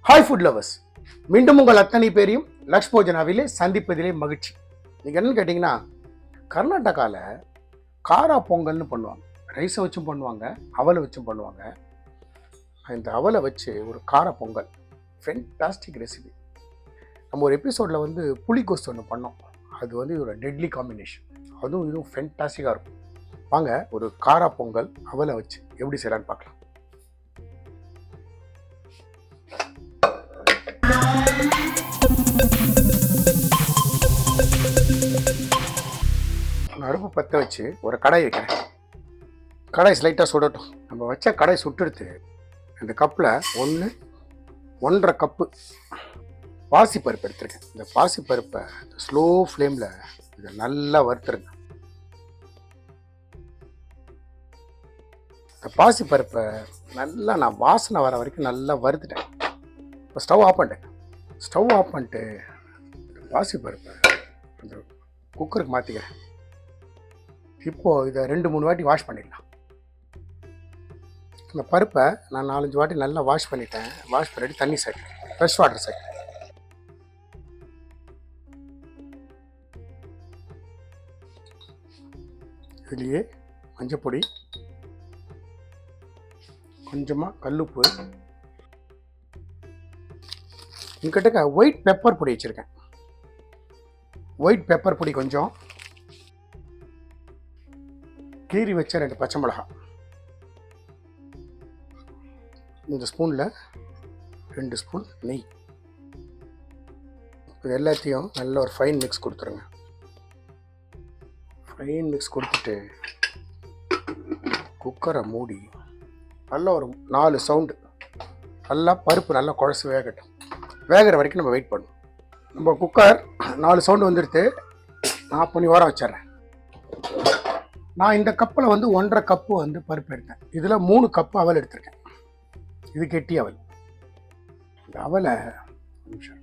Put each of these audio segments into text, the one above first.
Hi food lovers, மீண்டும் உங்கள் அத்தனை பேரையும் லக்ஷ் போஜனாவிலே சந்திப்பதிலே மகிழ்ச்சி. நீங்கள் என்னன்னு கேட்டிங்கன்னா, கர்நாடகாவில் காரா பொங்கல்னு பண்ணுவாங்க. ரைஸை வச்சும் பண்ணுவாங்க, அவலை வச்சும் பண்ணுவாங்க. இந்த அவலை வச்சு ஒரு கார பொங்கல் ஃபென்டாஸ்டிக் ரெசிபி. நம்ம ஒரு எபிசோடில் புளிகோஸ் ஒன்று பண்ணோம். அது ஒரு டெட்லி காம்பினேஷன். அதுவும் இதுவும் ஃபென்டாஸ்டிக்காக இருக்கும். வாங்க ஒரு காரா பொங்கல் அவலை வச்சு எப்படி செய்யலான்னு பார்க்கலாம். அடுப்பு பற்ற வச்சு ஒரு கடாய் வைக்கிறேன். கடாய் ஸ்லைட்டாக சுடட்டும். நம்ம வச்ச கடாய் சுட்டெடுத்து இந்த கப்பில் 1.5 கப்பு பாசிப்பருப்பு எடுத்துருக்கேன். இந்த பாசிப்பருப்பை ஸ்லோ ஃப்ளேமில் இதை நல்லா வறுத்துருங்க. இந்த பாசிப்பருப்பை நல்லா நான் வாசனை வர வரைக்கும் நல்லா வறுத்துட்டேன். இப்போ ஸ்டவ் ஆஃப் பண்ணிட்டு பாசிப்பருப்பை அந்த குக்கருக்கு மாற்றிக்கிறேன். இப்போது இதை 2-3 வாட்டி வாஷ் பண்ணிடலாம். இந்த பருப்பை நான் 4-5 வாட்டி நல்லா வாஷ் பண்ணிட்டேன். வாஷ் பண்ணிட்டு தண்ணி சேர்க்கிறேன், ஃப்ரெஷ் வாட்டர் சேர்க்கிறேன். இதுலேயே மஞ்சப்பொடி, கொஞ்சமாக கல்லுப்பு, இங்கிட்ட ஒயிட் பெப்பர் பொடி வச்சுருக்கேன். ஒயிட் பெப்பர் பொடி கொஞ்சம், கீறி வச்ச 2 பச்சை மிளகாய், இந்த ஸ்பூனில் 2 ஸ்பூன் நெய். இது எல்லாத்தையும் நல்ல ஒரு ஃபைன் மிக்ஸ் கொடுத்துருங்க. ஃபைன் மிக்ஸ் கொடுத்துட்டு குக்கரை மூடி நல்லா ஒரு 4 சவுண்டு நல்லா பருப்பு நல்லா குழச்சி வேகட்டும். வேகிற வரைக்கும் நம்ம வெயிட் பண்ணணும். நம்ம குக்கர் 4 சவுண்டு வந்துடுத்து. நான் பண்ணி ஓரம் வச்சிட்றேன். நான் இந்த கப்பில் 1.5 கப்பு பருப்பு எடுத்தேன். இதில் 3 கப்பு அவல் எடுத்திருக்கேன். இது கெட்டி அவல். இந்த அவலை நிமிஷம்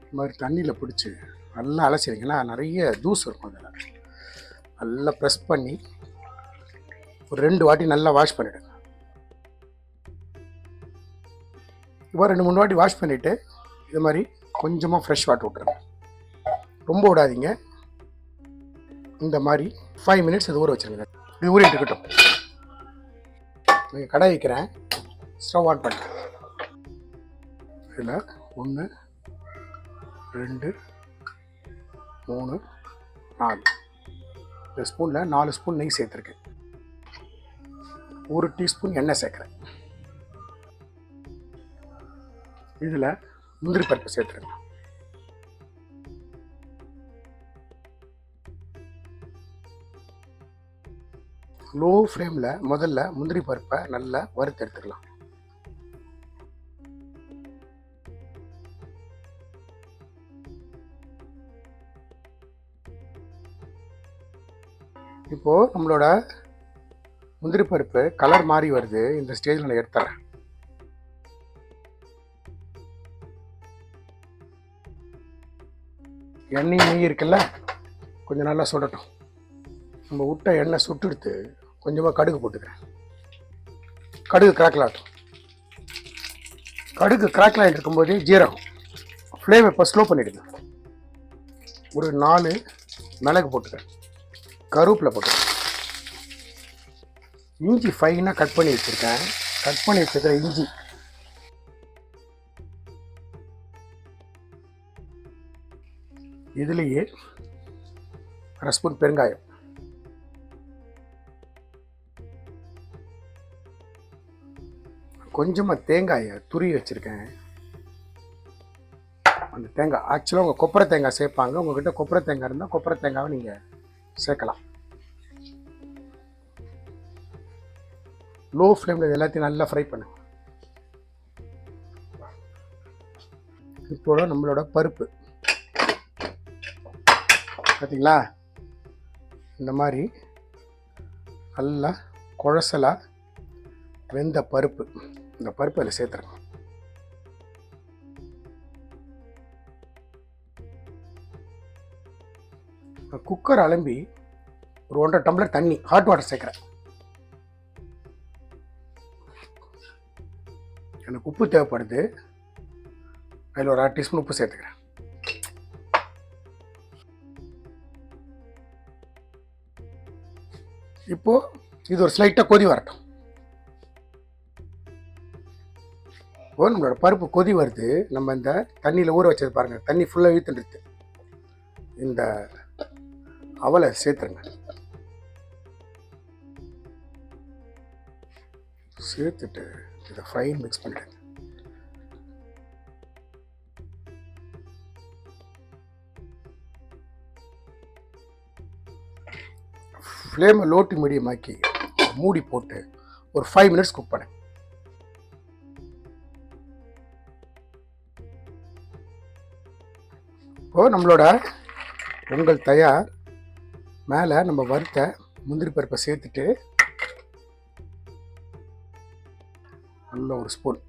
இந்த மாதிரி தண்ணியில் பிடிச்சி நல்லா அலசிருங்கன்னா நிறைய தூசு இருக்கும். அதில் நல்லா ப்ரெஸ் பண்ணி ஒரு 2 வாட்டி நல்லா வாஷ் பண்ணிவிடுங்க. இப்போ 2-3 வாட்டி வாஷ் பண்ணிவிட்டு இது மாதிரி கொஞ்சமாக ஃப்ரெஷ் வாட்டர் விட்டுருங்க. ரொம்ப விடாதீங்க. இந்த மாதிரி 5 மினிட்ஸ் இது ஊற வச்சுருங்க. இது ஊறிட்டு இருக்கட்டும். நீங்கள் கடாய் வைக்கிறேன். ஸ்டவ் ஆன் பண்ணுறேன். இதில் 1 2 3 4 இந்த ஸ்பூனில் 4 ஸ்பூன் நெய் சேர்த்துருக்கேன். 1 டீஸ்பூன் எண்ணெய் சேர்க்குறேன். இதில் முந்திரி பருப்பு சேர்த்துருங்க. லோ ஃப்ளேமில் முதல்ல முந்திரி பருப்பை நல்லா வறுத்து எடுத்துக்கலாம். இப்போது நம்மளோட முந்திரி பருப்பு கலர் மாறி வருது. இந்த ஸ்டேஜில் நான் எடுத்துறேன். எண்ணெய் நெய் இருக்குல்ல, கொஞ்சம் நல்லா சுடட்டும். நம்ம விட்ட எண்ணெய் சுட்டுடுத்து கொஞ்சமாக கடுகு போட்டுக்கிறேன். கடுகு கிராக்கலாகட்டும். கடுகு கிராக்கலாகிட்டு இருக்கும்போது ஜீரகம். ஃப்ளேம் இப்போ ஸ்லோ பண்ணிவிடுங்க. ஒரு 4 மிளகு போட்டுக்கிறேன். கருவேப்பிலை போட்டுக்கிறேன். இஞ்சி ஃபைனாக கட் பண்ணி வச்சுருக்கேன். கட் பண்ணி வச்சுருக்கிற இஞ்சி, இதுலேயே 1 ஸ்பூன் பெருங்காயம், கொஞ்சமாக தேங்காயை துருவி வச்சுருக்கேன். அந்த தேங்காய் ஆக்சுவலாக உங்கள் கொப்பரை தேங்காய் சேர்ப்பாங்க. உங்கள்கிட்ட கொப்பரை தேங்காய் இருந்தால் கொப்பரை தேங்காவை நீங்கள் சேர்க்கலாம். லோ ஃப்ளேமில் இது எல்லாத்தையும் நல்லா ஃப்ரை பண்ணுங்க. இப்போட நம்மளோட பருப்பு பார்த்தீங்களா, இந்த மாதிரி நல்லா குழசலாக வெந்த பருப்பு. இந்த பருப்பு அதில் சேர்த்துருங்க. குக்கர் அலம்பி ஒரு 1.5 டம்ளர் தண்ணி ஹாட் வாட்டர் சேர்க்குறேன். எனக்கு உப்பு தேவைப்படுது. அதில் ஒரு 1/2 டீஸ்பூன் உப்பு சேர்த்துக்கிறேன். இப்போது இது ஒரு ஸ்லைட்டாக கொதி வரட்டும். இப்போ நம்மளோட பருப்பு கொதி வருது. நம்ம இந்த தண்ணியில் ஊற வச்சது பாருங்கள், தண்ணி ஃபுல்லாக இழுத்துட்டு இந்த அவலை சேர்த்துருங்க. சேர்த்துட்டு இதை ஃபைன் மிக்ஸ் பண்ணிடுங்க. ஃப்ளேமை லோ டு மீடியம் ஆக்கி மூடி போட்டு ஒரு 5 மினிட்ஸ் குக் பண்ணேன். இப்போது நம்மளோட பொங்கல் தயார். மேலே நம்ம வறுத்த முந்திரி பருப்பை சேர்த்துட்டு நல்ல ஒரு ஸ்பூன்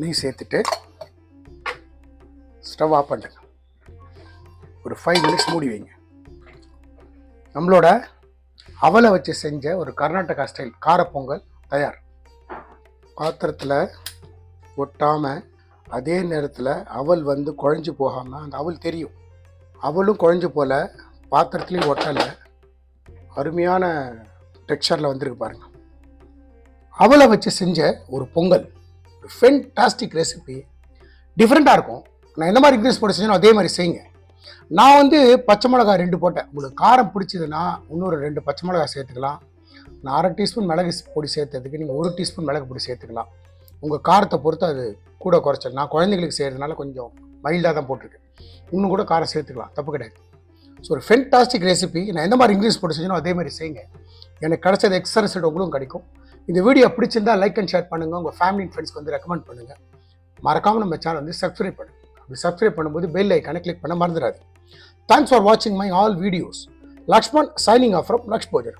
நெய் சேர்த்துட்டு ஸ்டவ் ஆஃப் பண்ணுங்க. ஒரு 5 மினிட்ஸ் மூடி வைங்க. நம்மளோட அவலை வச்சு செஞ்ச ஒரு கர்நாடகா ஸ்டைல் காரப்பொங்கல் தயார். பாத்திரத்தில் ஒட்டாமல், அதே நேரத்தில் அவல் வந்து குழஞ்சி போகாமல், அந்த அவல் தெரியும், அவலும் குழஞ்சி போல் பாத்திரத்துலேயும் ஒட்டலை, அருமையான டெக்ஸ்சரில் வந்திருக்கு பாருங்கள். அவலை வச்சு செஞ்ச ஒரு பொங்கல், ஒரு ஃபென்டாஸ்டிக் ரெசிபி, டிஃப்ரெண்ட்டாக இருக்கும். நான் எந்த மாதிரி இன்க்ரீஸ் போட்டு செஞ்சேனோ அதே மாதிரி செய்யுங்க. நான் வந்து பச்சை மிளகா 2 போட்டேன். உங்களுக்கு காரம் பிடிச்சதுன்னா இன்னொரு 2 பச்சை மிளகா சேர்த்துக்கலாம். நான் 1/2 டீஸ்பூன் மிளகு பொடி சேர்த்ததுக்கு நீங்கள் 1 டீஸ்பூன் மிளகு பொடி சேர்த்துக்கலாம். உங்கள் காரத்தை பொறுத்து அது கூட குறைச்சல். நான் குழந்தைங்களுக்கு செய்கிறதுனால கொஞ்சம் மைல்டாக தான் போட்டிருக்கேன். இன்னும் கூட காரம் சேர்த்துக்கலாம், தப்பு கிடையாது. ஸோ ஒரு ஃபென்டாஸ்டிக் ரெசிபி. நான் எந்த மாதிரி இன்க்ரீஸ் போட்டு செஞ்சேனோ அதே மாதிரி செய்யுங்க. எனக்கு கிடைச்சது எக்ஸ்ட்ரா ரிசல்ட் உங்களுக்கும் கிடைக்கும். இந்த வீடியோ பிடிச்சிருந்தா லைக் அண்ட் ஷேர் பண்ணுங்கள். உங்கள் ஃபேமிலி அண்ட் ஃப்ரெண்ட்ஸ்க்கு வந்து ரெக்கமெண்ட் பண்ணுங்கள். மறக்காமல் நம்ம சேனல் வந்து சப்ஸ்கிரைப் பண்ணுங்கள். அப்படி சப்ஸ்கிரைப் பண்ணும்போது பெல் ஐக்கானை கிளிக் பண்ண மறந்துடாது. Thanks for watching my all videos. Lakshman signing off from Laksh Bojara.